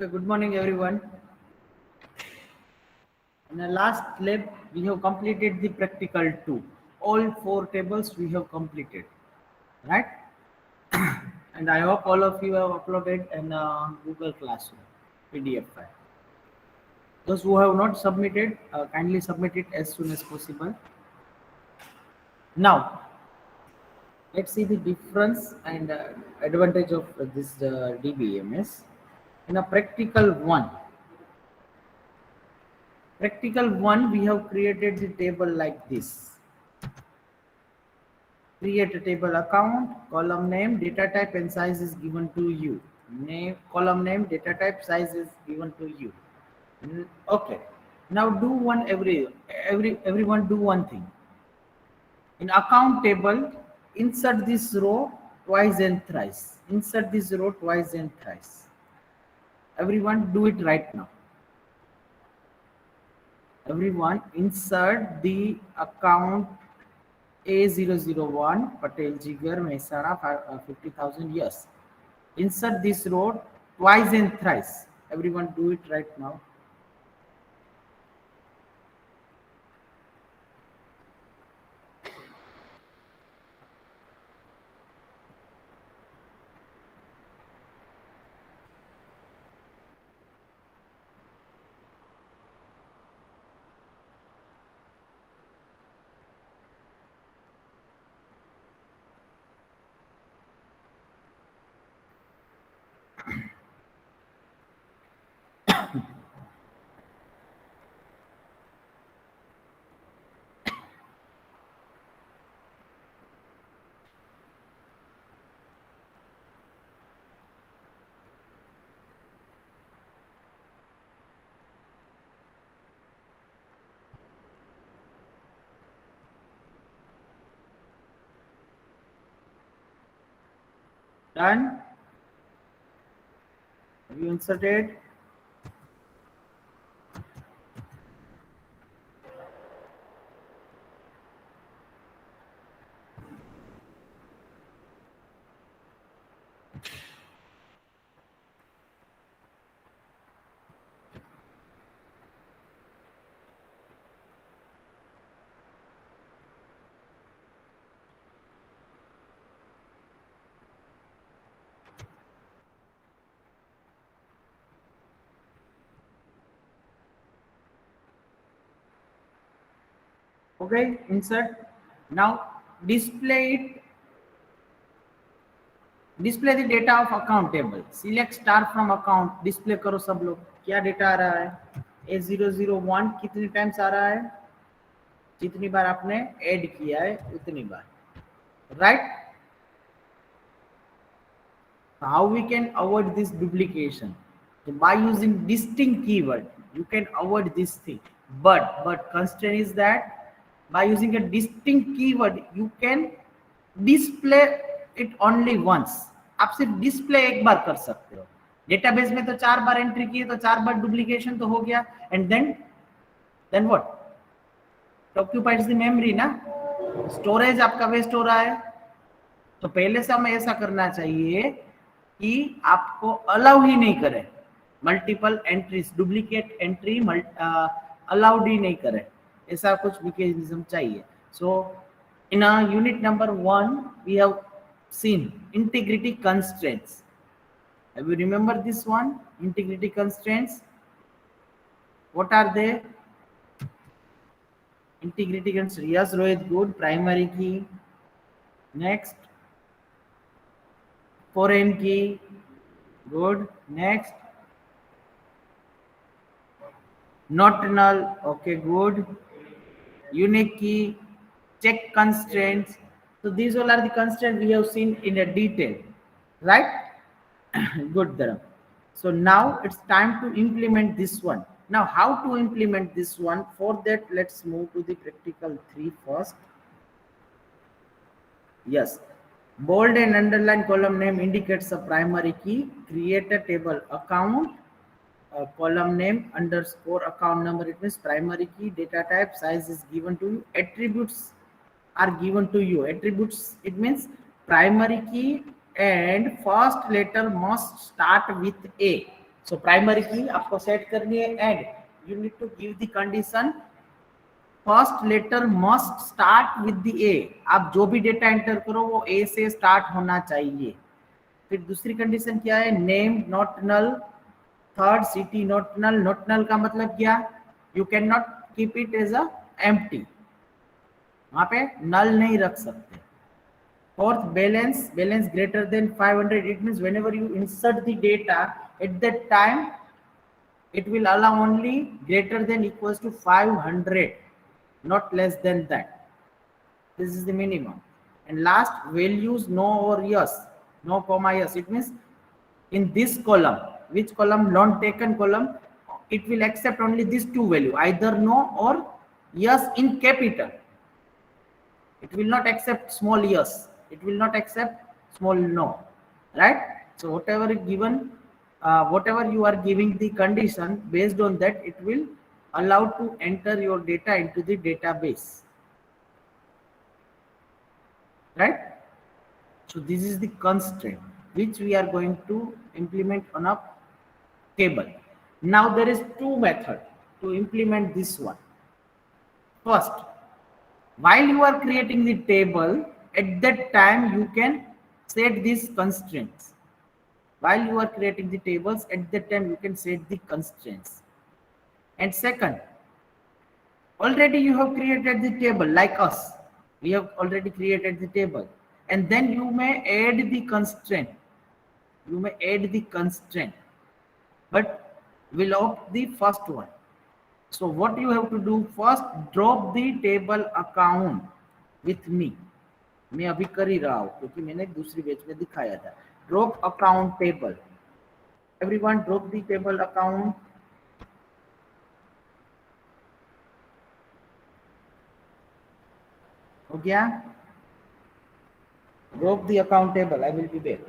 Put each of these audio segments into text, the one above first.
Okay, good morning everyone. In the last lab, we have completed the practical 2. All 4 tables we have completed, right? And I hope all of you have uploaded in Google Classroom PDF file. Those who have not submitted, kindly submit it as soon as possible. Now, let's see the difference and advantage of this DBMS. In a practical 1, we have created the table like this. Create a table account, column name, data type and size is given to you. Column name, data type, size is given to you. Okay. Now do everyone do one thing. In account table, insert this row twice and thrice. Insert this row twice and thrice. Everyone do it right now. Everyone insert the account A001 Patel Jigar Mehsana 50,000 years. Insert this row twice and thrice. Everyone do it right now. Done? Have you inserted? Okay, insert. Now display the data of account table. Select star from account. Display करो सब लोग. क्या data आ रहा है? A001 कितनी times आ रहा है? जितनी बार आपने ऐड किया है उतनी बार. Right? How we can avoid this duplication? So by using distinct keyword, you can avoid this thing. But constraint is that by using a distinct keyword, you can display it only once. आप सिर्फ display एक बार कर सकते हो. Database में तो 4 बार entry की तो 4 बार डुप्लीकेशन तो हो गया. And then what occupies the memory ना. स्टोरेज आपका वेस्ट हो रहा है. तो पहले से हमें ऐसा करना चाहिए कि आपको अलाउ ही नहीं करे multiple entries. Duplicate entry allowed ही नहीं करे. ऐसा कुछ मैकेनिज्म चाहिए. So in unit number 1 we have seen integrity constraints. Have you remember this one? Integrity constraints. What are they? Integrity constraints. Yes, Rohit, good. Primary key. Next. Foreign key. Good. Next. Not null. Okay, good. Unique key. Check constraints. So these all are the constraints we have seen in a detail, right? Good, Dharam. So now it's time to implement this one. Now how to implement this one? For that, let's move to the practical 3 first. Yes, bold and underline column name indicates a primary key. Create a table account, column name underscore account number. It means primary key. Data type, size is given to you. Attributes are given to you. Attributes, it means primary key and first letter must start with A. So primary key आपको set करनी है and you need to give the condition first letter must start with the A. आप जो भी data enter करो वो ए से start होना चाहिए। फिर दूसरी कंडीशन क्या है, name not null. Third city not null. Not null का मतलब क्या, you can not keep it as a empty, वहां पे नल नहीं रख सकते। Fourth balance, balance greater than 500, it means whenever you insert the data at that time it will allow only greater than equals to 500, not less than that. This is the minimum. And last, values no or yes, no comma yes, it means in this column, which column, non taken column, it will accept only these two value, either no or yes in capital. It will not accept small yes, it will not accept small no, right? So whatever is given, whatever you are giving the condition, based on that it will allow to enter your data into the database, right? So this is the constraint which we are going to implement on a table. Now there is two methods to implement this one. First, while you are creating the table, at that time you can set these constraints. While you are creating the tables, at that time you can set the constraints. And second, already you have created the table, like us, we have already created the table, and then you may add the constraint, you may add the constraint, but will opt the first one. So what you have to do, first drop the table account with me. मैं अभी कर ही रहा हूं क्योंकि मैंने दूसरी page में दिखाया था। Drop account table, everyone drop the table account. हो गया? Drop the account table, I will be back.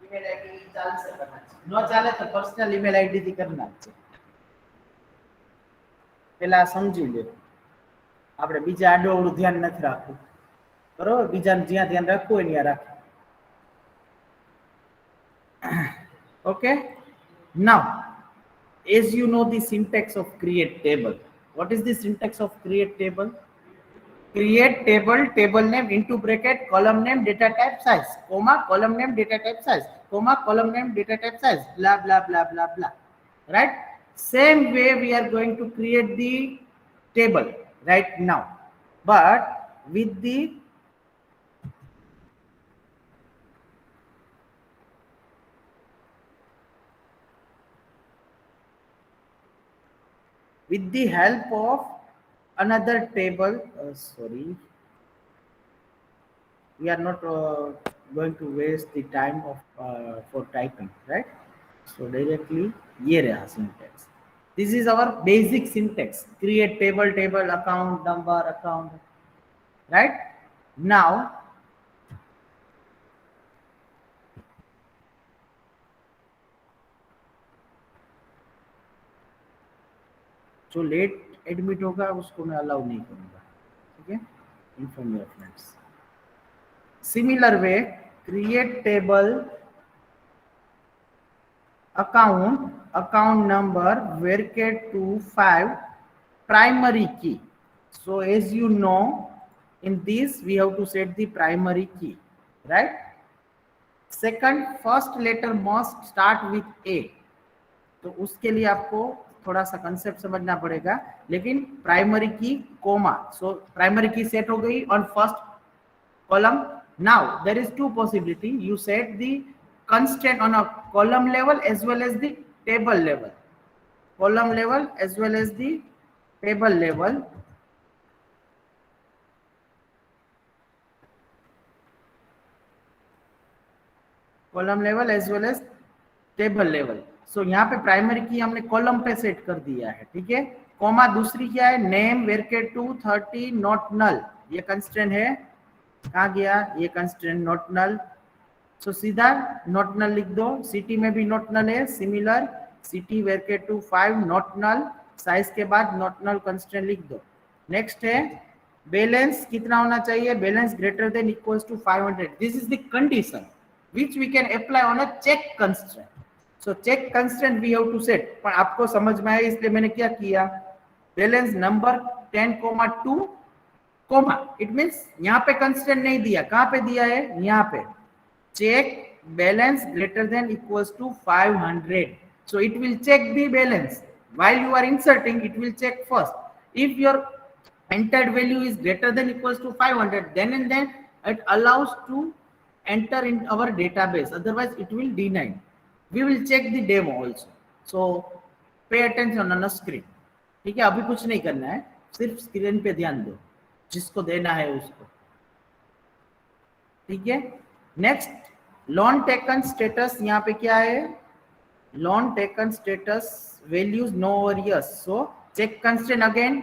Email ID ચાલશે કરना છે, ન ચાલે તો પર્સનલ ઈમેલ આઈડી થી કરना છે। પેલા સમજી લે, આપણે બીજા આડોવડું ધ્યાન નથી રાખવું, બરોબર? બીજાને જ્યાં ધ્યાન રાખવું હોય ત્યાં રાખો। Okay, now as you know the syntax of create table, what is the syntax of create table? Create table, table name into bracket, column name, data type size, comma, column name, data type size, comma, column name, data type size, blah blah blah blah blah, right? Same way we are going to create the table right now, but with the help of another table. Sorry, we are not going to waste the time of for typing, right? So directly ये रहा syntax. This is our basic syntax. Create table, table, account, number, account, right? Now जो late admit होगा उसको मैं allow नहीं करूंगा, ठीक है? Inform your friends. Similar way, create table, account number, varchar to 5, primary key. So as you know, in this we have to set the primary key, right? Second, first letter must start with A. तो उसके लिए आपको थोड़ा सा concept समझना पड़ेगा, लेकिन primary की कोमा. सो प्राइमरी की सेट हो गई on first column. Now there is two possibility. You set the constraint on a column level as well as the table level. Column level as well as the table level. Column level as well as table level. So यहाँ पे primary की हमने column पे set कर दिया है, ठीक है? कॉमा दूसरी क्या है? Name varchar to 30 not null. ये कंस्ट्रेंट है. कहाँ गया ये कंस्ट्रेंट? Not null. सो सीधा नॉट नल लिख दो. सिटी में भी नॉट नल है. Similar city varchar to 5 not null. Size के बाद नॉट नल कंस्ट्रेंट लिख दो. नेक्स्ट है बैलेंस कितना होना चाहिए? Balance greater than equals to 500. This is the condition which we can apply on a check constraint. So check constraint we have to set. पर आपको समझ में आया इसलिए मैंने क्या किया? Balance number 10,2 comma. It means यहाँ पे कंस्ट्रेंट नहीं दिया. कहाँ पे दिया है? यहाँ पे. Check balance greater than equals to 500. So it will check the balance while you are inserting. It will check first. If your entered value is greater than equals to 500, then and then it allows to enter in our database, otherwise it will deny. We will check the demo also. So pay attention on the screen. ठीक है? अभी कुछ नहीं करना है, सिर्फ screen पे ध्यान दो, जिसको देना है उसको. ठीक है? Next, loan taken status. यहाँ पे क्या है? Loan taken status values no और yes. So check constraint again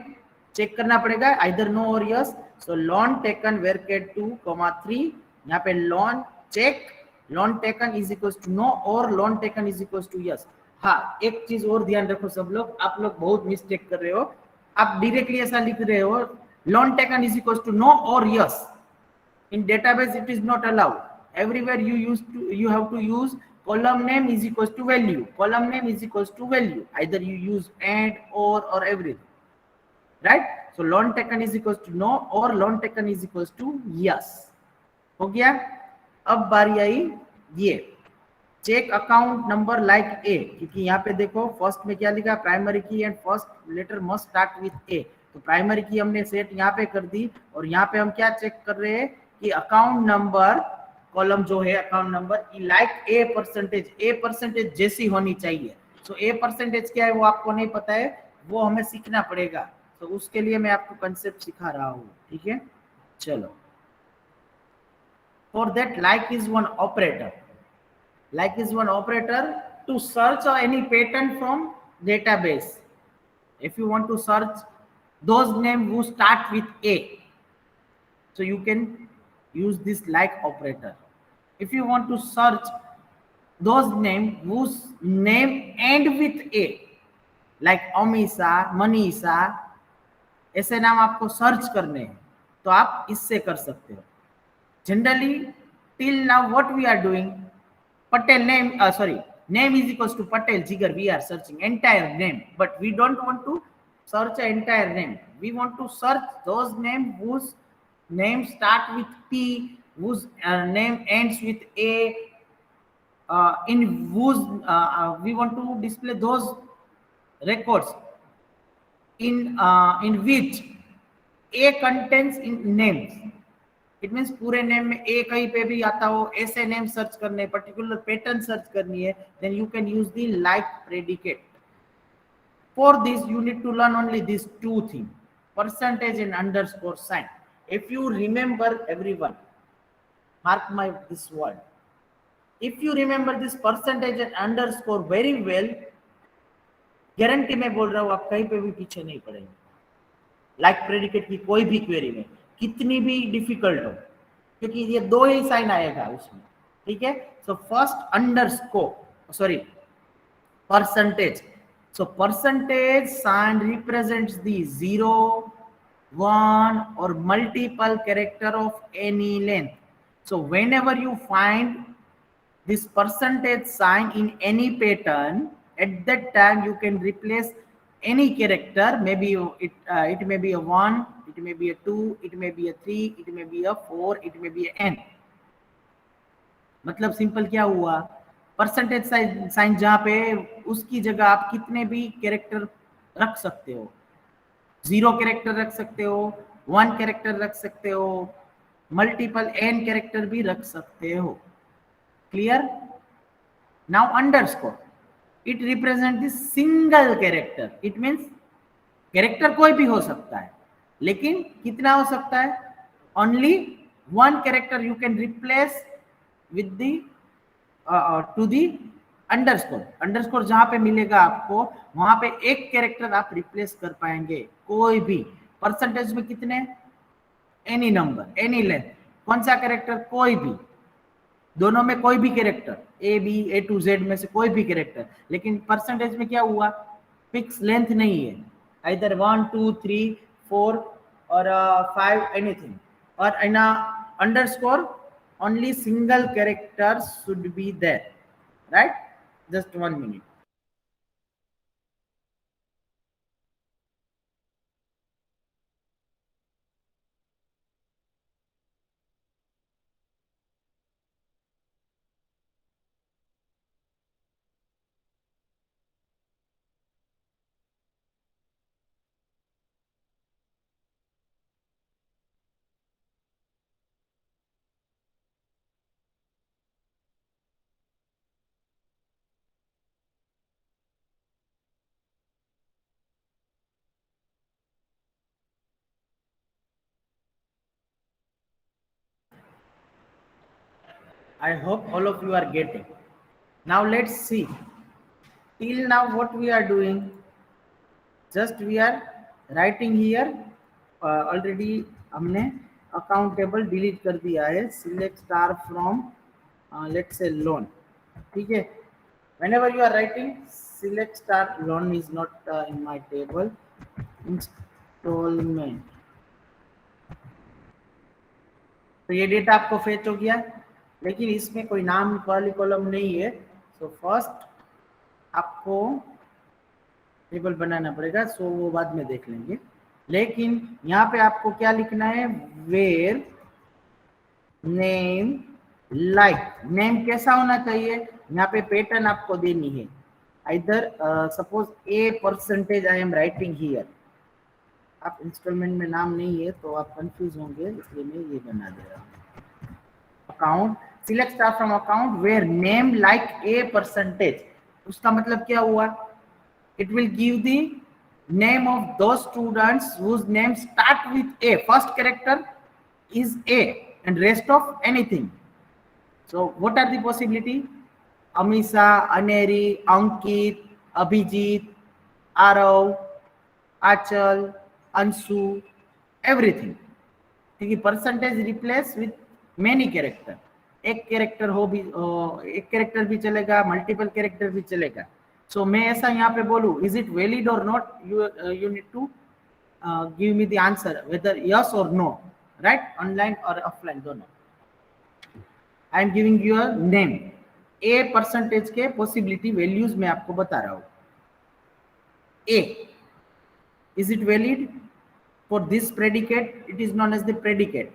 check करना पड़ेगा, आइदर नो और yes. So loan taken varchar 2,3. यहाँ पे loan check loan taken is equal to no और loan taken is equal to yes. हाँ, एक चीज और ध्यान रखो सब लोग, आप लोग बहुत मिस्टेक कर रहे हो. आप डायरेक्टली ऐसा लिख रहे हो loan taken is equal to no और yes. In database it is not allowed. Everywhere you have to use column name is equals to value. Column name is equals to value. Either you use and or everything, right? So loan taken is equals to no or loan taken is equals to yes. हो गया? अब बारी आई ये check account number like A, क्योंकि यहाँ पे देखो फर्स्ट में क्या लिखा? Primary key and first letter must start with A. तो प्राइमरी की हमने सेट यहाँ पे कर दी, और यहाँ पे हम क्या चेक कर रहे हैं कि अकाउंट नंबर कॉलम जो है account number like A percentage जैसी होनी चाहिए. सो ए परसेंटेज क्या है वो आपको नहीं पता है, वो हमें सीखना पड़ेगा. तो उसके लिए मैं आपको कंसेप्ट सिखा रहा हूँ, ठीक है? चलो. For that, like is one operator. Like is one operator to search any pattern from database. If you want to search those names who start with A, so you can use this like operator. If you want to search those names whose name end with A, like Amisha, Manisha, ऐसे नाम आपको search करने हैं तो आप इससे कर सकते हो. Generally, till now, what we are doing, Patel name, name is equals to Patel, Jigar. We are searching entire name, but we don't want to search an entire name. We want to search those names whose name start with P, whose name ends with A, in whose we want to display those records in which A contains in names. It means पूरे name में A कहीं पे भी आता हो, ऐसे name search करने, particular pattern search करनी है, then you can use the like predicate. For this you need to learn only this two thing, percentage and underscore sign. If you remember everyone, mark my this word. If you remember this percentage and underscore very well, guarantee मैं बोल रहा हूं आप कहीं पे भी पीछे नहीं पड़ेंगे. लाइक प्रेडिकेट की कोई भी क्वेरी में कितनी भी डिफिकल्ट हो, क्योंकि ये दो ही साइन आएगा उसमें. ठीक है. So first underscore, sorry, percentage. So percentage sign represents the 0, 1 or multiple character of any length. So whenever you find this percentage sign in any pattern, at that time you can replace any character. Maybe it may be a 1, it may be a 2, it may be a 3, it may be a 4, it may be a n. मतलब simple क्या हुआ, percentage sign जहां पे उसकी जगह आप कितने भी कैरेक्टर रख सकते हो. 0 कैरेक्टर रख सकते हो, 1 कैरेक्टर रख सकते हो, मल्टीपल n कैरेक्टर भी रख सकते हो. Clear. Now underscore, it represent the single character. It means character कोई भी हो सकता है, लेकिन कितना हो सकता है, only 1 character you can replace with the to the underscore. Underscore जहां पे मिलेगा आपको वहां पे एक कैरेक्टर आप रिप्लेस कर पाएंगे कोई भी. परसेंटेज में कितने, एनी नंबर, एनी लेंथ. कौन सा कैरेक्टर, कोई भी. दोनों में कोई भी character, A B A to Z में से कोई भी कैरेक्टर. लेकिन परसेंटेज में क्या हुआ, फिक्स लेंथ नहीं है, इधर 1 2 3 4 और 5 एनीथिंग. और इन underscore only single characters should be there, right? Just 1 minute. I hope all of you are getting. Now let's see. Till now what we are doing, just we are writing here. Already हमने account table delete कर दिया है. Select star from let's say loan. ठीक है. Whenever you are writing, select star loan is not in my table. Installment. तो ये data आपको fetch हो गया, लेकिन इसमें कोई नाम वाली कॉलम नहीं है. सो फर्स्ट आपको टेबल बनाना पड़ेगा. सो वो बाद में देख लेंगे. लेकिन यहाँ पे आपको क्या लिखना है, वेयर नेम लाइक. नेम कैसा होना चाहिए, यहाँ पे पैटर्न आपको देनी है. इधर suppose a percentage I am writing here. आप इंस्टॉलमेंट में नाम नहीं है तो आप कंफ्यूज होंगे, इसलिए मैं ये बना दे रहा हूँ. Account, select star from account where name like A percentage. उसका मतलब क्या हुआ, it will give the name of those students whose name start with A. First character is A and rest of anything. So what are the possibility? Amisha, Aneri, Ankit, Abhijit, Arav, Achal, Ansu, everything. क्योंकि percentage replace with many character. एक character हो भी, एक character भी चलेगा, multiple character भी चलेगा. सो मैं ऐसा यहाँ पे बोलूँ, is it valid or not, you need to give me the answer whether yes or no, right, online और ऑफलाइन दोनों. I am giving you a name. A percentage के पॉसिबिलिटी वैल्यूज मैं आपको बता रहा हूँ. A, is it valid for this predicate, it is known as the predicate.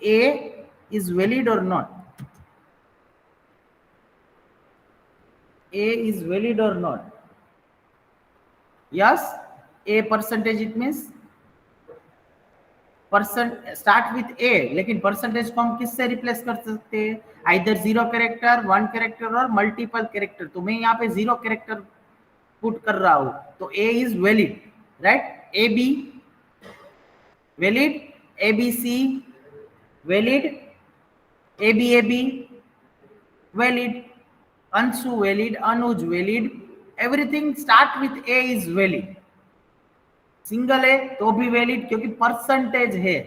A is valid or not, A is valid or not? Yes, A percentage, it means percent start with A. लेकिन percentage को हम किससे replace कर सकते हैं, either 0 character, 1 character और multiple character. तो मैं यहाँ पे 0 कैरेक्टर पुट कर रहा हूँ, तो A is valid, right. A B valid, A B C valid, AB valid, Ansu valid, Anuj valid, everything start with A is valid. Single है तो भी वैलिड क्योंकि परसेंटेज है,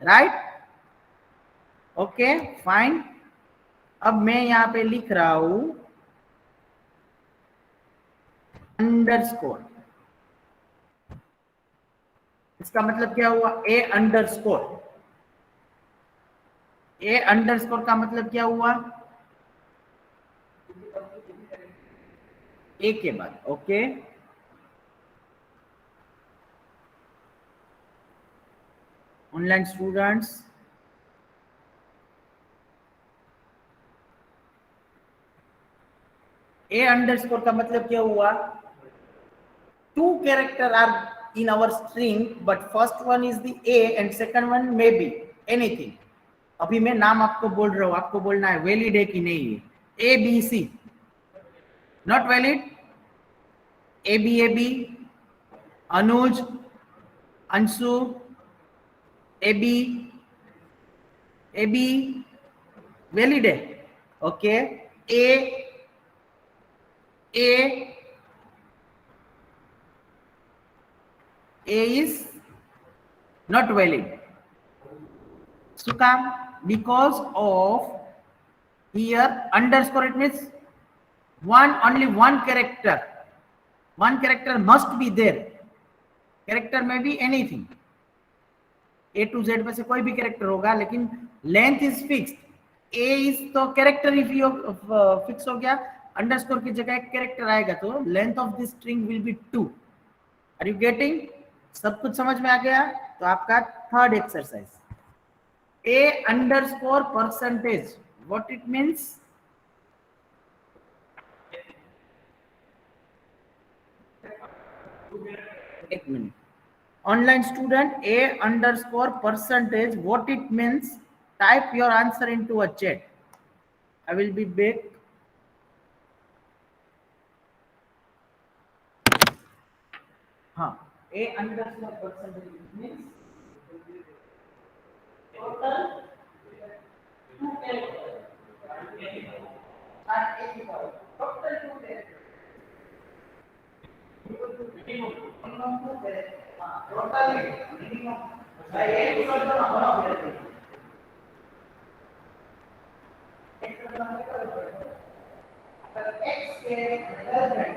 राइट? Okay fine. अब मैं यहां पे लिख रहा हूं अंडरस्कोर। इसका मतलब क्या हुआ? A underscore. ए अंडरस्कोर का मतलब क्या हुआ? ए के बाद, okay. Online students, A underscore का मतलब क्या हुआ? Two character are in our string but first one is the A and second one may be anything. अभी मैं नाम आपको बोल रहा हूं, आपको बोलना है वैलिड है कि नहीं है। A B C not valid, A B Anuj Anshu A B valid है, okay. A is not valid. So come because of here underscore, it means only one character must be there. Character may be anything, A to Z में से कोई भी character होगा, लेकिन length is fixed. A is तो character ही fix हो गया, अंडरस्कोर की जगह एक कैरेक्टर आएगा तो length of this string will be 2। Are you getting? सब कुछ समझ में आ गया? तो आपका third exercise, A underscore percentage, what it means? एक मिनट। Online student, A underscore percentage, what it means? Type your answer into a chat, I will be back. हाँ, A underscore percentage means total 2 characters and 85. Total 2 characters. Minimum 2 characters. Total minimum. By 8 equal to number of characters. X character.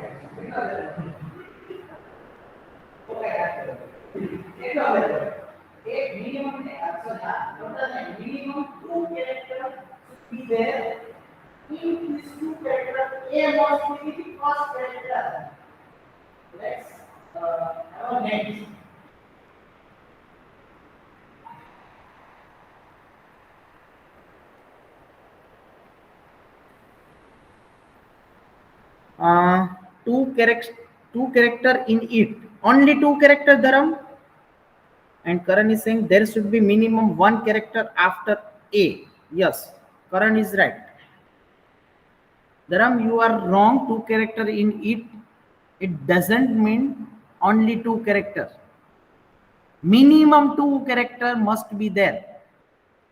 एक minimum है, अच्छा total है minimum 2 character be there. In these 2 characters, A must be the first character. Let's have a next. Two character in it. Only 2 character, Dharam. And Karan is saying there should be minimum 1 character after A. Yes, Karan is right. Dharam, you are wrong. 2 character in it. It doesn't mean only 2 characters. Minimum 2 character must be there.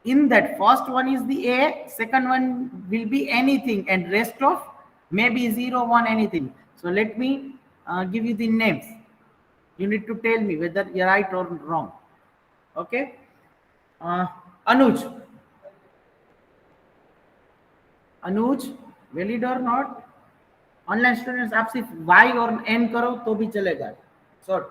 In that, first one is the A, second one will be anything, and rest of maybe 0, 1, anything. So let me give you the names. You need to tell me whether you're right or wrong. Okay. Anuj, valid or not? Online students आप सिर्फ Y और N करो तो भी चलेगा। Short,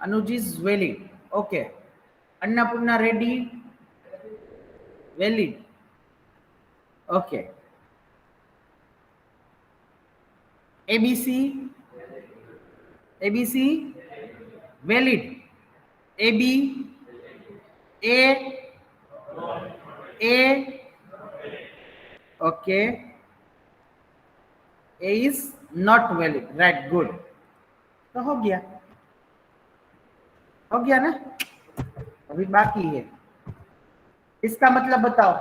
Anuj is valid, okay. Annapurna Reddy valid, okay. ABC valid, AB A okay, A is not valid, right? Good. तो हो गया ना? अभी बाकी है। इसका मतलब बताओ,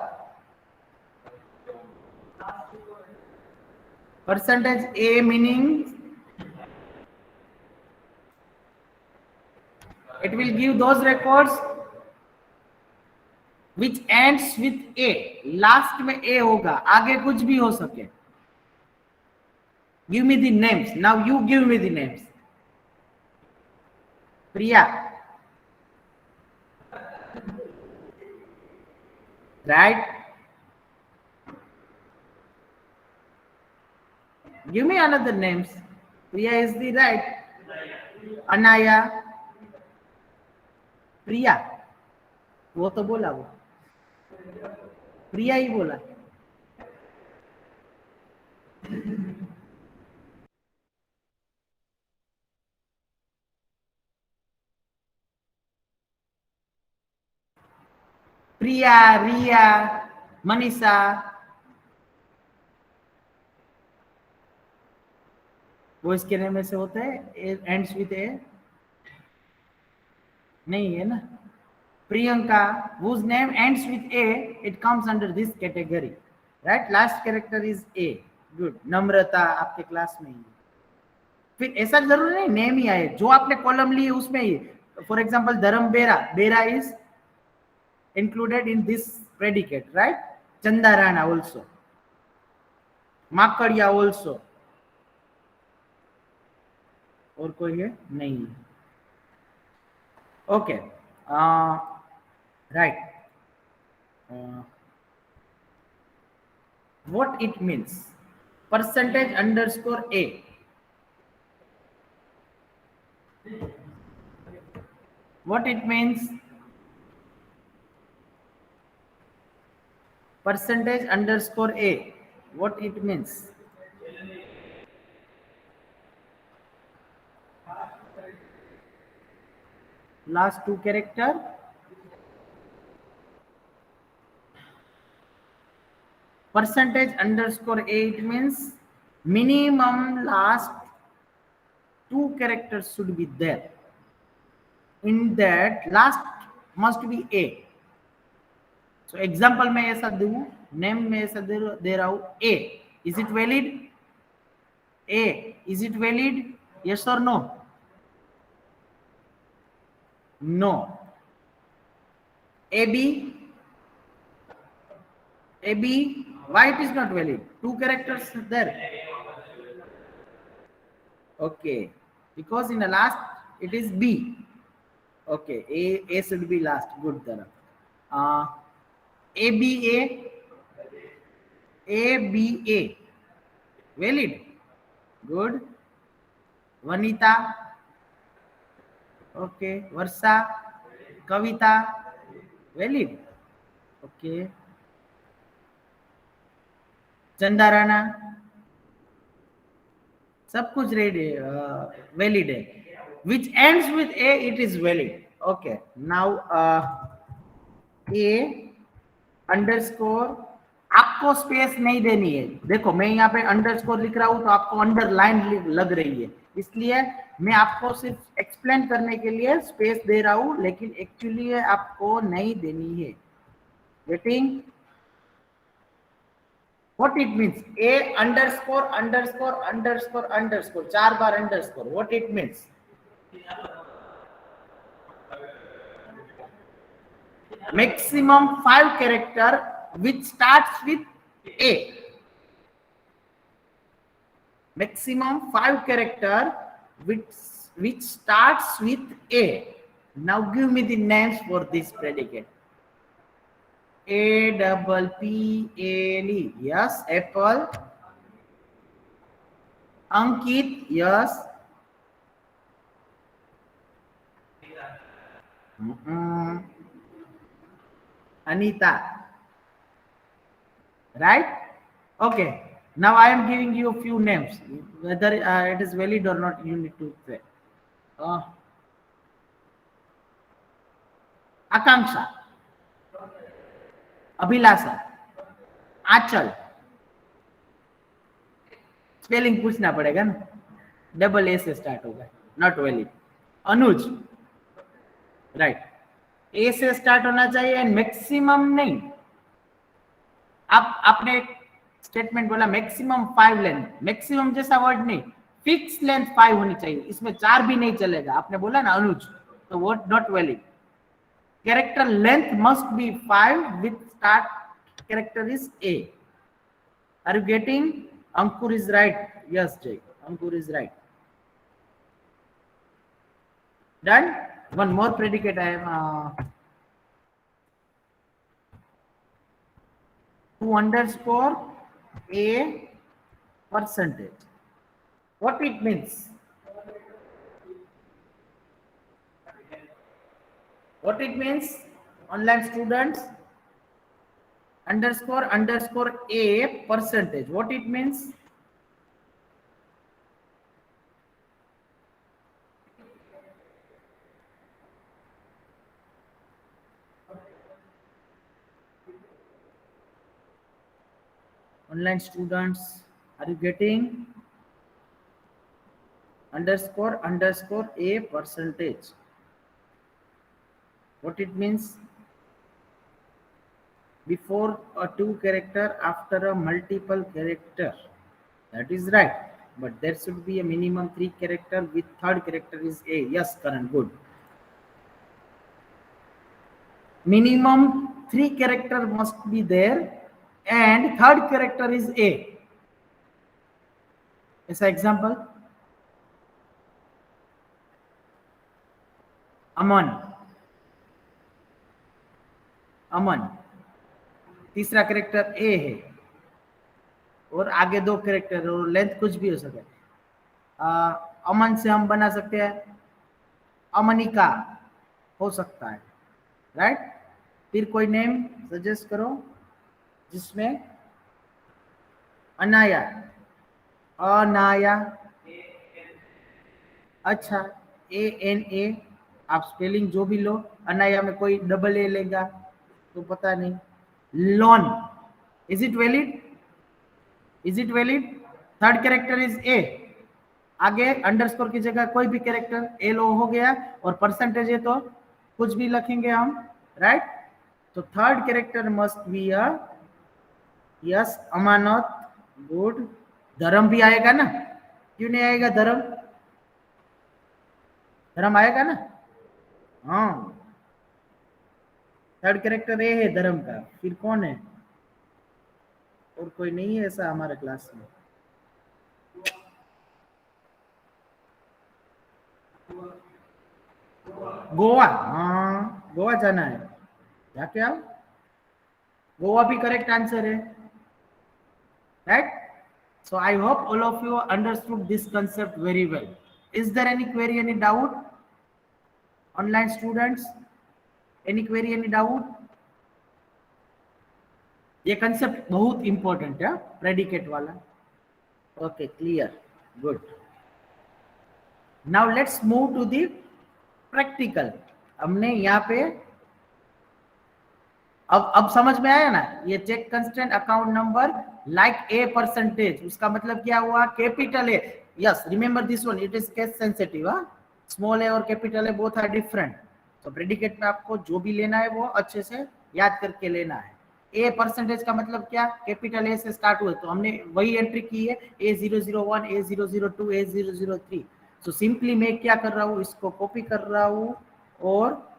percentage A meaning It will give those records which ends with A. Last में A होगा, आगे कुछ भी हो सके. Give me the names. Now you give me the names. Priya. Right? Give me another names. Priya is the right. Anaya. Priya. वो तो बोला वो. प्रिया ही बोला. प्रिया, रिया, मनीषा. वो इसके नेम में से होता है एंड्स विद ए? नहीं है ना. Priyanka, whose name ends with A, it comes under this category, right? Last character is A. Good. नम्रता आपके क्लास में ही. फिर ऐसा जरूरी नहीं नेम ही आए, जो आपने कॉलम ली है उसमें ही. फॉर एग्जांपल धर्म बेरा, बेरा is included in this predicate, right? Chandarana also. Makadiya also. और कोई है? नहीं. Okay. Right. What it means? Percentage underscore A. What it means? Percentage underscore A. What it means? Last two character. Percentage underscore A, it means minimum last two characters should be there. In that last must be A. So example में ऐसा दूं, name में ऐसा दे रहा हूं A. Is it valid? A. Is it valid? Yes or no? No. AB. AB. Why it is not valid? Two characters there. Okay. Because in the last it is B. Okay. A should be last. Good. ABA. ABA. Valid. Good. Vanita. Okay. Varsa. Kavita. Valid. Okay. चंदाराना. सब कुछ ready valid है. which ends with A, it is valid. Okay. Now A underscore. आपको space नहीं देनी है. देखो मैं यहाँ पे अंडरस्कोर लिख रहा हूं तो आपको अंडरलाइन लग रही है, इसलिए मैं आपको सिर्फ एक्सप्लेन करने के लिए स्पेस दे रहा हूं, लेकिन एक्चुअली आपको नहीं देनी है. Getting what it means? A underscore underscore underscore underscore, 4 bar underscore. What it means? Maximum 5 character which starts with A. Maximum 5 character which starts with A. Now give me the names for this predicate. APPLE. Yes. Apple. Ankit. Yes. Anita. Right? Okay. Now I am giving you a few names. Whether it is valid or not, you need to say. Akanksha. Abhilasha. Aanchal. Spelling पूछना पड़ेगा ना, double A से start होगा, not valid. Anuj. Right. A से start होना चाहिए and maximum नहीं. आपने एक स्टेटमेंट बोला मैक्सिमम 5 लेंथ. मैक्सिमम जैसा वर्ड नहीं, फिक्स लेंथ 5 होनी चाहिए, इसमें 4 भी नहीं चलेगा. आपने बोला ना अनुज, तो what not valid. Character length must be 5 with start character is A. Are you getting? Ankur is right. Yes, Jay. Ankur is right. Done. One more predicate I am. 2 underscore A percentage. What it means? What it means? Online students, underscore A percentage. What it means? Online students, are you getting? Underscore A percentage. What it means? Before a 2 character, after a multiple character. That is right. But there should be a minimum 3 character with third character is A. Yes, Karan, good. Minimum 3 character must be there and third character is A. As an example, अमन तीसरा character ए है और आगे 2 character और length कुछ भी हो सकता है। अमन से हम बना सकते हैं अमनिका, हो सकता है, राइट। फिर कोई नेम सजेस्ट करो जिसमें अनाया, अनाया, अच्छा ANA, आप स्पेलिंग जो भी लो, अनाया में कोई डबल ए लेगा तो पता नहीं। Lawn, is it valid? Is it valid? Third character is a, आगे अंडरस्कोर की जगह कोई भी कैरेक्टर ए लो हो गया और परसेंटेज है तो कुछ भी लिखेंगे हम, राइट। तो third character must be a, yes, Amanat, good. धर्म भी आएगा ना, क्यों नहीं आएगा? धर्म, धर्म आएगा ना, हाँ। थर्ड कैरेक्टर ए है धर्म का, फिर कौन है? और कोई नहीं है ऐसा हमारे क्लास में। गोवा, हाँ गोवा जाना है, जाके आओ। गोवा भी करेक्ट आंसर है, right. So I hope all of you understood this concept very well. Is there any query, any doubt? Online students, any query, any doubt? ये कंसेप्ट बहुत इंपॉर्टेंट है, प्रेडिकेट वाला। Okay, clear, good. Now let's move to the practical. हमने यहाँ पे अब समझ में आया ना, ये check constant account number like A percentage, उसका मतलब क्या हुआ? Capital A. Yes, remember this one, it is case sensitive. Small A और capital A both are different. तो प्रेडिकेट में आपको जो भी लेना है वो अच्छे से याद करके लेना है। ए परसेंटेज का मतलब क्या? कैपिटल ए से स्टार्ट हुए, तो हमने वही एंट्री की है, A001, A002, A003। तो सिंपली मैं क्या कर रहा हूँ, इसको कॉपी कर रहा हूँ और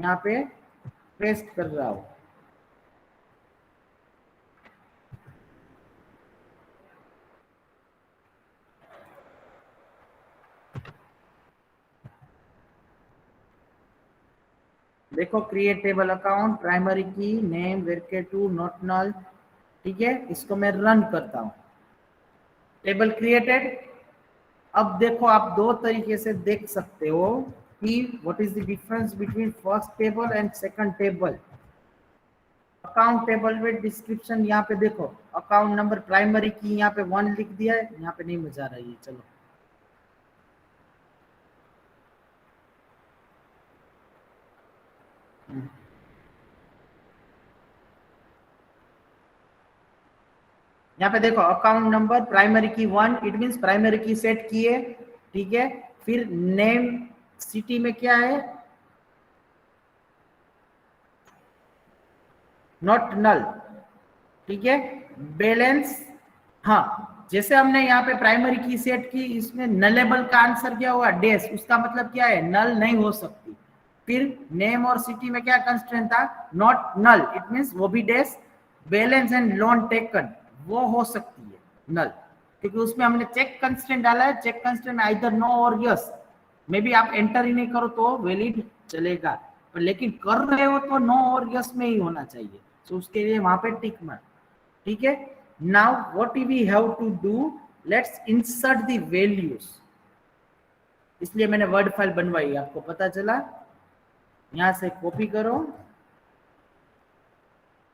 यहाँ पे पेस्ट कर रहा हूँ। देखो, क्रिएट टेबल अकाउंट, प्राइमरी की, नेम, वेरके2, नॉट नल, ठीक है। इसको मैं रन करता हूँ। Table created. अब देखो, आप 2 तरीके से देख सकते हो कि what is the difference between first table and second table. Account table में डिस्क्रिप्शन यहाँ पे देखो, अकाउंट नंबर, प्राइमरी की यहाँ पे 1 लिख दिया है, यहाँ पे नहीं मजा रही है, चलो। यहाँ पे देखो, अकाउंट नंबर, प्राइमरी की 1, it means primary key set की है, ठीक है। फिर नेम, सिटी में क्या है? नॉट नल, ठीक है। बैलेंस, हाँ जैसे हमने यहाँ पे प्राइमरी की सेट की, इसमें नलेबल का आंसर क्या हुआ, डैश, उसका मतलब क्या है, नल नहीं हो सकती। फिर नेम और सिटी में क्या कंस्ट्रेंट था, नॉट नल, इट मींस वो भी dash. Balance and loan taken वो हो सकती है नल, क्योंकि उसमें हमने चेक कंस्ट्रेंट डाला है। चेक कंस्ट्रेंट आइदर नो और यस, मे बी आप एंटर ही नहीं करो तो वैलिड चलेगा, पर लेकिन कर रहे हो तो नो और यस में ही होना चाहिए। तो उसके लिए वहां पे टिक मार, ठीक है। Now what we have to do, let's insert the values. इसलिए मैंने वर्ड फाइल बनवाई, आपको पता चला। यहां से कॉपी करो,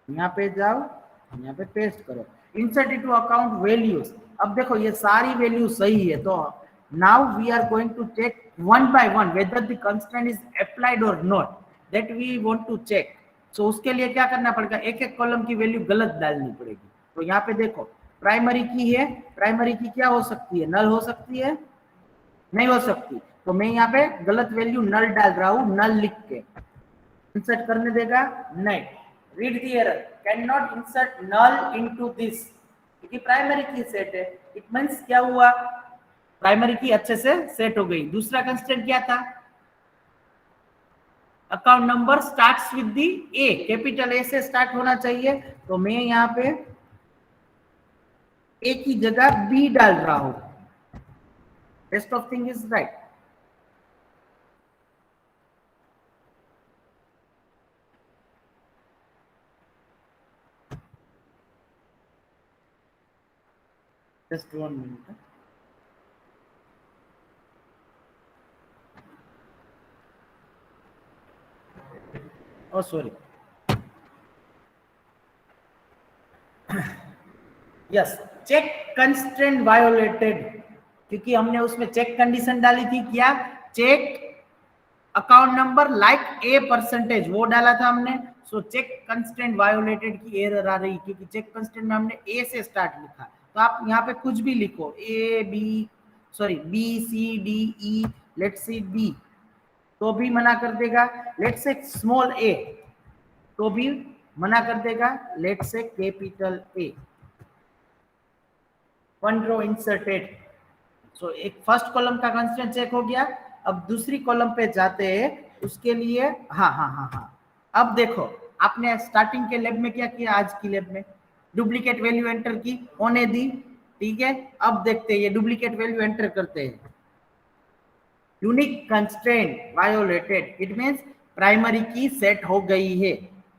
यहाँ पे जाओ, यहाँ पे पेस्ट करो, इंसर्ट इनटू अकाउंट वैल्यूज। अब देखो ये सारी वैल्यू सही है, तो now we are going to check one by one whether the constraint is applied or not, that we want to check. So उसके लिए क्या करना पड़ेगा, एक एक कॉलम की वैल्यू गलत डालनी पड़ेगी। तो यहाँ पे देखो प्राइमरी की है, प्राइमरी की क्या हो सकती है, नल हो सकती है, नहीं हो सकती। तो मैं यहाँ पे गलत वैल्यू नल डाल रहा हूँ, नल लिख के। इंसर्ट करने देगा, नहीं। Read the error, can not insert null into this, क्योंकि प्राइमरी की सेट है। इट मींस क्या हुआ, प्राइमरी की अच्छे से सेट हो गई। दूसरा कंस्ट्रेंट क्या था, account number starts with the A, capital A से स्टार्ट होना चाहिए। तो मैं यहाँ पे ए की जगह बी डाल रहा हूं। Rest of thing is right. Just 1 minute. Oh sorry, yes, check constraint violated, क्योंकि हमने उसमें चेक कंडीशन डाली थी, क्या, check account number like A percentage, वो डाला था हमने। सो चेक कंस्ट्रेंट वायोलेटेड की एरर आ रही, क्योंकि चेक कंस्ट्रेंट में हमने ए से स्टार्ट लिखा। तो आप यहाँ पे कुछ भी लिखो, A B, sorry B C D E, let's see B, तो भी मना कर देगा। लेट्स से स्मॉल ए, तो भी मना कर देगा। Let's say capital A. One row inserted. So एक फर्स्ट कॉलम का कंस्ट्रेंट चेक हो गया। अब दूसरी कॉलम पे जाते हैं, उसके लिए हाँ हाँ हाँ हाँ, अब देखो आपने स्टार्टिंग के लैब में क्या किया, आज की लैब में डुप्लीकेट वैल्यू एंटर की, होने दी, ठीक है। अब देखते हैं ये डुप्लीकेट वैल्यू एंटर करते हैं। Unique constraint violated, it means primary key set हो गई है,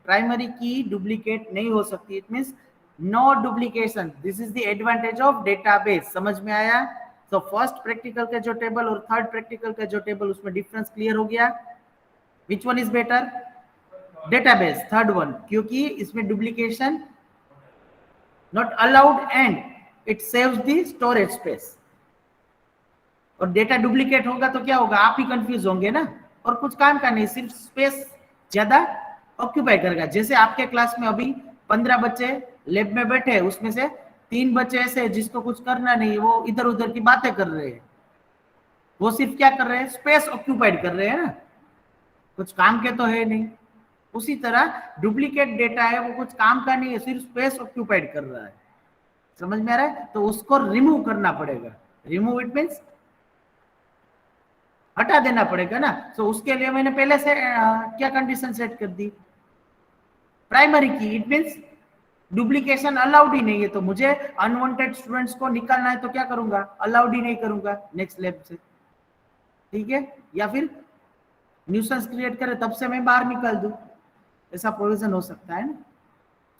प्राइमरी की डुप्लीकेट नहीं हो सकती, it means no duplication. This is the advantage of database. समझ में आया। तो फर्स्ट प्रैक्टिकल का जो टेबल और थर्ड प्रैक्टिकल का जो टेबल, उसमें डिफरेंस क्लियर हो गया। Which one is better, database, third one, क्योंकि इसमें duplication not allowed and it saves the storage space. और डेटा डुप्लीकेट होगा तो क्या होगा, आप ही कंफ्यूज होंगे ना, और कुछ काम का नहीं, सिर्फ स्पेस ज्यादा ऑक्यूपाई करेगा। जैसे आपके क्लास में अभी 15 बच्चे लैब में बैठे हैं, उसमें से 3 बच्चे ऐसे जिसको कुछ करना नहीं, वो इधर उधर की बातें कर रहे हैं, वो सिर्फ क्या कर रहे हैं, स्पेस ऑक्यूपाइड कर रहे हैं ना, कुछ काम के तो है नहीं। उसी तरह डुप्लीकेट डेटा है, वो कुछ काम का नहीं है, सिर्फ स्पेस ऑक्यूपाइड कर रहा है। समझ में आ रहा है। तो उसको रिमूव करना पड़ेगा। रिमूव इट मीन्स हटा देना पड़ेगा ना। तो उसके लिए मैंने पहले से क्या कंडीशन सेट कर दी, प्राइमरी की, इट मींस डुप्लीकेशन अलाउड ही नहीं है। तो मुझे अनवांटेड स्टूडेंट्स को निकालना है, तो क्या करूंगा, अलाउड ही नहीं करूंगा नेक्स्ट लैब से, ठीक है। या फिर न्यूसेंस क्रिएट करे तब से मैं बाहर निकाल दूं, ऐसा प्रोविजन हो सकता है ना।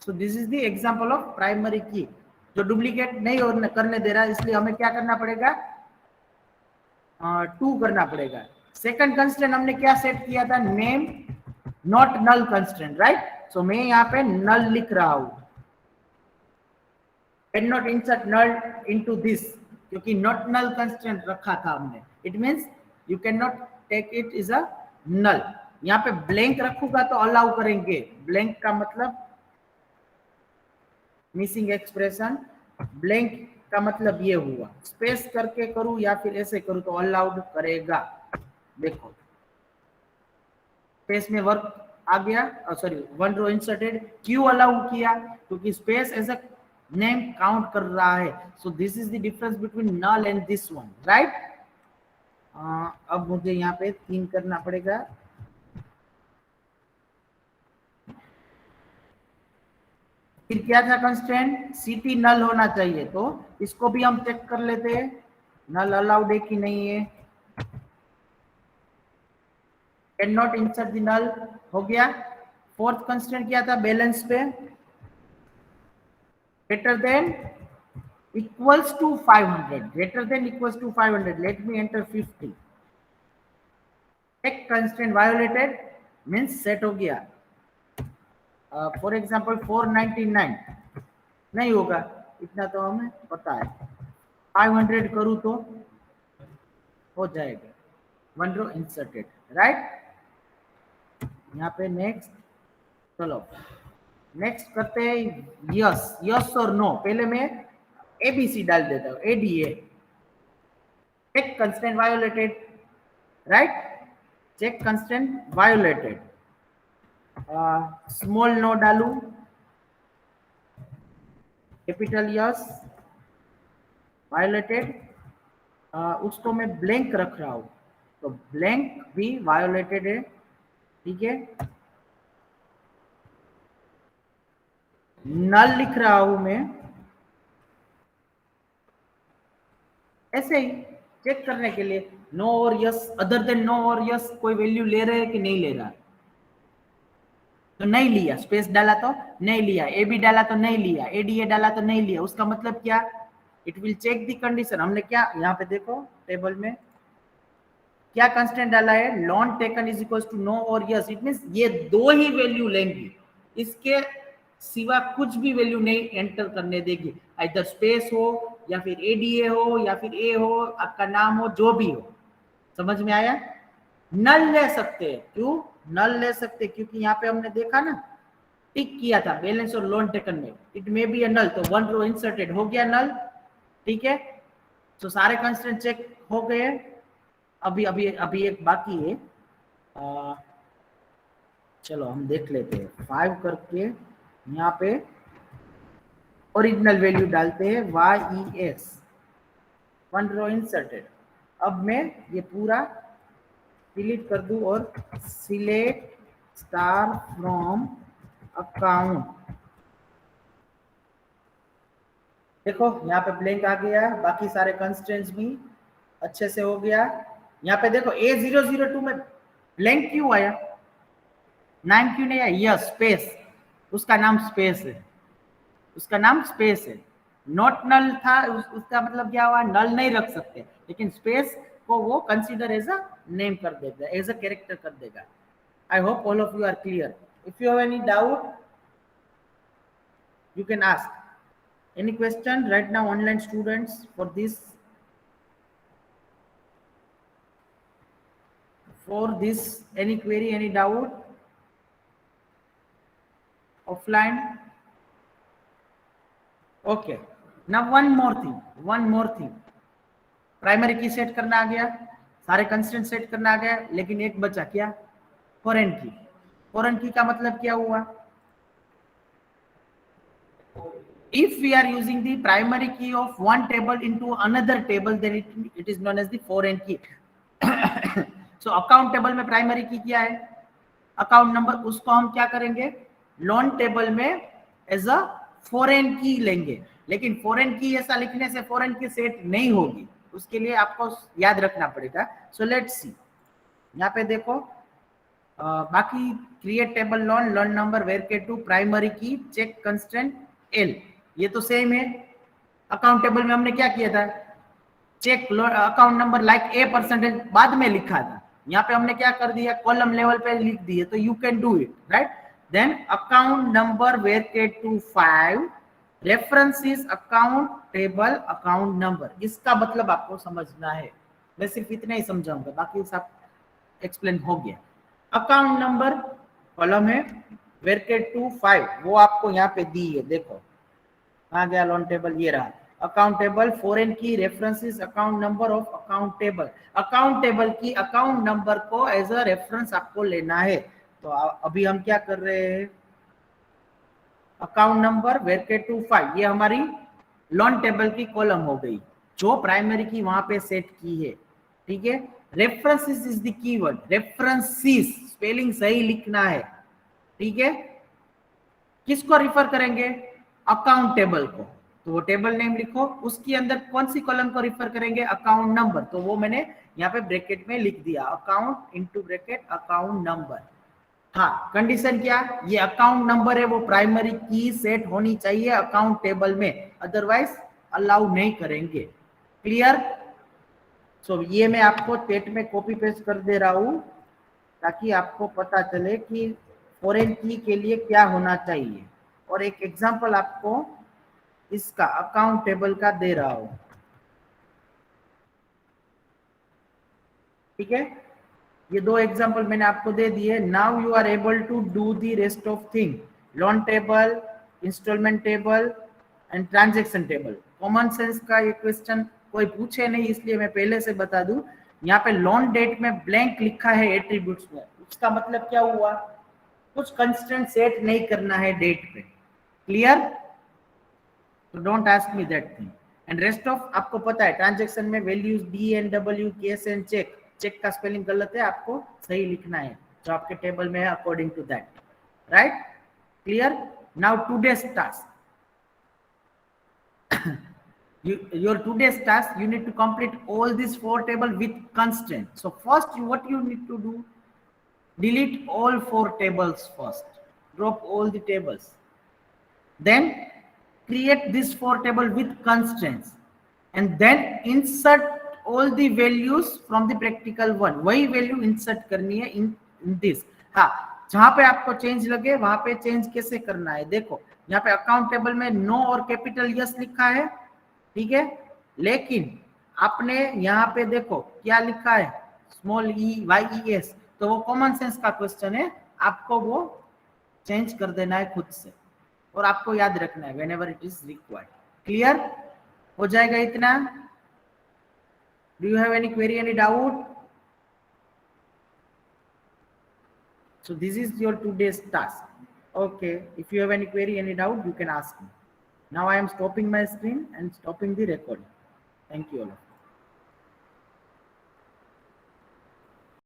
सो this is the example of primary की, जो डुप्लीकेट नहीं करने दे रहा, इसलिए हमें क्या करना पड़ेगा, 2 करना पड़ेगा। सेकंड कंस्ट्रेंट हमने क्या सेट किया था, name not null constraint, right. So मैं यहाँ पे नल लिख रहा हूं, can not insert null into this, क्योंकि नॉट नल कंस्ट्रेंट रखा था हमने। It means you can not take it is a null. यहाँ पे ब्लैंक रखूंगा तो अलाउ करेंगे, ब्लैंक का मतलब मिसिंग एक्सप्रेशन, ब्लैंक का मतलब ये हुआ, स्पेस करके करूं या फिर ऐसे करूं तो अलाउड करेगा। देखो स्पेस में वर्क आ गया, सॉरी वन रो इंसर्टेड, क्यों अलाउ किया, क्योंकि space as a name count कर रहा है. So this is the difference between null and this one, right. अब मुझे यहाँ पे 3 करना पड़ेगा. फिर क्या था कंस्ट्रेंट, सीटी नल होना चाहिए. तो इसको भी हम चेक कर लेते हैं नल अलाउड है कि नहीं है. Can not insert the null हो गया. फोर्थ कंस्ट्रेंट क्या था बैलेंस पे, greater than equals to 500, greater than equals to 500. Let me enter 50. check constraint violated means set हो गया. फॉर एग्जाम्पल 499 नहीं होगा, इतना तो हमें पता है. 500 करूँ तो हो जाएगा. 1 रो इंसर्टेड, राइट. यहाँ पे नेक्स्ट, चलो नेक्स्ट करते हैं यस. Yes or no. पहले मैं एबीसी डाल देता हूँ, ADA. Check constraint violated, right. Check constraint violated. Small no डालू, कैपिटल यस वायोलेटेड. उसको मैं ब्लैंक रख रहा हूं, तो ब्लैंक भी वायोलेटेड है. ठीक है. नल लिख रहा हूं मैं ऐसे ही चेक करने के लिए. नो और यस, अदर देन नो और यस कोई वैल्यू ले रहे हैं कि नहीं ले रहा. तो नहीं लिया, स्पेस डाला तो नहीं लिया, ए बी डाला तो नहीं लिया, एडीए डाला तो नहीं लिया. उसका मतलब क्या, it will check the condition. हमने क्या यहाँ पे देखो टेबल में क्या कंस्टेंट डाला है, loan taken is equal to no और यस. इट मींस ये दो ही वैल्यू लेंगी, इसके सिवा कुछ भी वैल्यू नहीं एंटर करने देगी. इधर स्पेस हो या फिर एडीए हो या फिर ए हो, आपका नाम हो, जो भी हो. समझ में आया. नल ले सकते हैं. क्यों नल ले सकते हैं, क्योंकि यहाँ पे हमने देखा ना, टिक किया था बैलेंस और लोन टेकन में, इट मे बी अ नल. तो 1 रो इंसर्टेड हो गया नल. ठीक है. तो सारे कंस्ट्रेंट चेक हो गए. अभी अभी अभी एक बाकी है. चलो हम देख लेते हैं. 5 करके यहाँ पे ओरिजिनल वैल्यू डालते हैं YES. 1 रो इंसर्टेड. अब मैं ये पूरा डिलीट कर दूं और सिलेक्ट स्टार फ्रॉम अकाउंट. देखो यहाँ पे ब्लैंक आ गया. बाकी सारे कंस्ट्रेंट्स भी अच्छे से हो गया. यहाँ पे देखो A002 में ब्लैंक क्यों आया, 9 क्यों नहीं आया. यस स्पेस, उसका नाम स्पेस है, उसका नाम स्पेस है. नॉट नल था, उसका मतलब क्या हुआ, नल नहीं रख सकते, लेकिन स्पेस को वो कंसीडर एज अ नेम कर देगा, एज अ कैरेक्टर कर देगा. I hope all of you are clear. If you have any doubt you can ask. Any question right now, online students, for this any query, any doubt offline? Okay. Now one more thing. Primary key set करना आ गया, सारे constraint set करना आ गया, लेकिन एक बचा क्या, foreign की. फॉरेन की का मतलब क्या हुआ, if we are using the primary key of one table into another table, then it is known as the foreign key. so account table में primary key क्या है, अकाउंट नंबर. उसको हम क्या करेंगे, लोन टेबल में एज अ फॉरेन की लेंगे. लेकिन फॉरेन की ऐसा लिखने से फॉरेन की सेट नहीं होगी, उसके लिए आपको याद रखना पड़ेगा. So let's see. यहाँ पे देखो बाकी क्रिएट टेबल लोन नंबर वेरके two primary key check constraint L, ये तो सेम है. अकाउंट टेबल में हमने क्या किया था, check account number like A% बाद में लिखा था. यहाँ पे हमने क्या कर दिया, कॉलम लेवल पे लिख दिए. तो you can do it, right. Then account number वेरके two 5, reference is account table account number. इसका मतलब आपको समझना है, मैं सिर्फ इतना ही समझाऊंगा, बाकी सब एक्सप्लेन हो गया. अकाउंट नंबर कॉलम है, वेरके टू 5 वो आपको यहाँ पे दी है. देखो आ गया लोन टेबल, ये रहा अकाउंट टेबल. फॉरेन की references account number of account table. Account table की अकाउंट नंबर को एज अ रेफरेंस आपको लेना है. तो अभी हम क्या कर रहे हैं, अकाउंट नंबर ब्रैकेट 25, ये हमारी लोन टेबल की कॉलम हो गई जो प्राइमरी की वहां पे सेट की है, ठीक है। References is the keyword, references spelling सही लिखना है, ठीक है। किसको रिफर करेंगे? अकाउंट टेबल को, तो वो टेबल नेम लिखो, उसके अंदर कौन सी कॉलम को रिफर करेंगे? अकाउंट नंबर, तो वो मैंने यहाँ पे ब्रैकेट में लिख दिया, account into bracket account number. हाँ, कंडीशन क्या? ये अकाउंट नंबर है, वो प्राइमरी की सेट होनी चाहिए अकाउंट टेबल में, अदरवाइज अलाउ नहीं करेंगे। क्लियर? सो ये मैं आपको टेट में कॉपी पेस्ट कर दे रहा हूं ताकि आपको पता चले कि फॉरेन की के लिए क्या होना चाहिए। और एक एग्जांपल आपको इसका अकाउंट टेबल का दे रहा हूं, ठीक है। ये दो एग्जांपल मैंने आपको दे दिए। Now you are able to do the rest of thing, loan table, installment table and transaction table. Common sense का ये क्वेश्चन कोई पूछे नहीं, इसलिए मैं पहले से बता दूं। यहाँ पे लोन डेट में ब्लैंक लिखा है एट्रीब्यूट्स में, उसका मतलब क्या हुआ? कुछ कंस्ट्रेंट सेट नहीं करना है डेट पे। क्लियर? तो don't ask me that thing. And rest of आपको पता है, ट्रांजैक्शन में values D N W case and check, check का स्पेलिंग गलत है, आपको सही लिखना है जो आपके टेबल में है according to that, right? Clear? Now today's task, your today's task, you need to complete all these 4 table with constraint. So first what you need to do, delete all 4 tables first, drop all the tables, then create this 4 table with constraints, and then insert all the values from the practical one. वही value insert करनी है in this. हाँ, जहां पे आपको change लगे वहां पे चेंज कैसे करना है, देखो यहाँ पे अकाउंट टेबल में नो और कैपिटल यस लिखा है, ठीक है, लेकिन आपने यहाँ पे देखो क्या लिखा है, small E Y E S, तो वो कॉमन सेंस का क्वेश्चन है, आपको वो चेंज कर देना है खुद से, और आपको याद रखना है whenever it is required. Clear हो जाएगा इतना? Do you have any query, any doubt? So this is your today's task. Okay, if you have any query, any doubt, you can ask me. Now I am stopping my screen and stopping the recording. Thank you all.